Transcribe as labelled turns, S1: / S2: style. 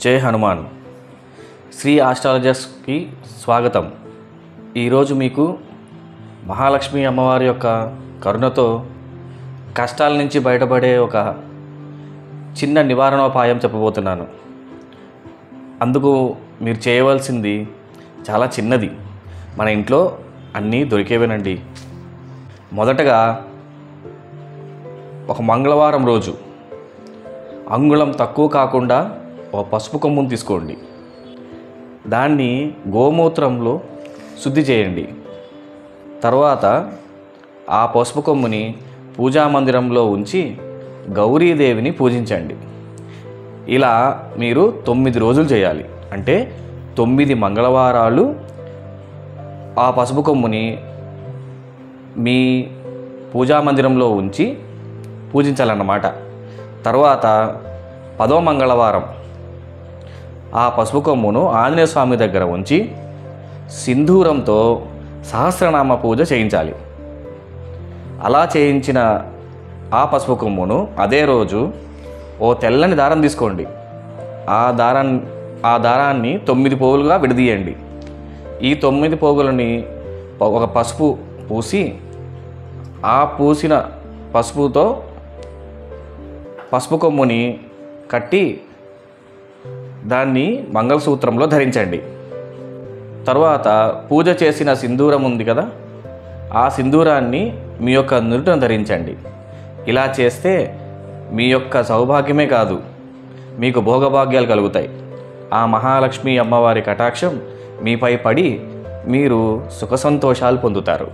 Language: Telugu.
S1: జై హనుమాన్. శ్రీ ఆస్ట్రాలజర్స్కి స్వాగతం. ఈరోజు మీకు మహాలక్ష్మి అమ్మవారి యొక్క కరుణతో కష్టాల నుంచి బయటపడే ఒక చిన్న నివారణోపాయం చెప్పబోతున్నాను. అందుకు మీరు చేయవలసింది చాలా చిన్నది, మన ఇంట్లో అన్నీ దొరికేవేనండి. మొదటగా ఒక మంగళవారం రోజు అంగుళం తక్కువ కాకుండా ఒక పసుపు కొమ్మును తీసుకోండి. దాన్ని గోమూత్రంలో శుద్ధి చేయండి. తర్వాత ఆ పసుపు కొమ్ముని పూజా మందిరంలో ఉంచి గౌరీదేవిని పూజించండి. ఇలా మీరు 9 రోజులు చేయాలి. అంటే 9 మంగళవారాలు ఆ పసుపు కొమ్ముని మీ పూజా మందిరంలో ఉంచి పూజించాలన్నమాట. తర్వాత 10వ మంగళవారం ఆ పసుపు కొమ్మును ఆంజనేయ స్వామి దగ్గర ఉంచి సింధూరంతో సహస్రనామ పూజ చేయించాలి. అలా చేయించిన ఆ పసుపు కొమ్మును అదే రోజు ఓ తెల్లని దారం తీసుకోండి. ఆ దారాన్ని 9 పోగులుగా విడదీయండి. ఈ 9 పోగులని ఒక పసుపు పూసి ఆ పూసిన పసుపుతో పసుపు కొమ్ముని కట్టి దాన్ని మంగళసూత్రంలో ధరించండి. తర్వాత పూజ చేసిన సింధూరం ఉంది కదా, ఆ సింధూరాన్ని మీ యొక్క నుదుటను ధరించండి. ఇలా చేస్తే మీ యొక్క సౌభాగ్యమే కాదు, మీకు భోగభాగ్యాలు కలుగుతాయి. ఆ మహాలక్ష్మి అమ్మవారి కటాక్షం మీపై పడి మీరు సుఖ సంతోషాలు పొందుతారు.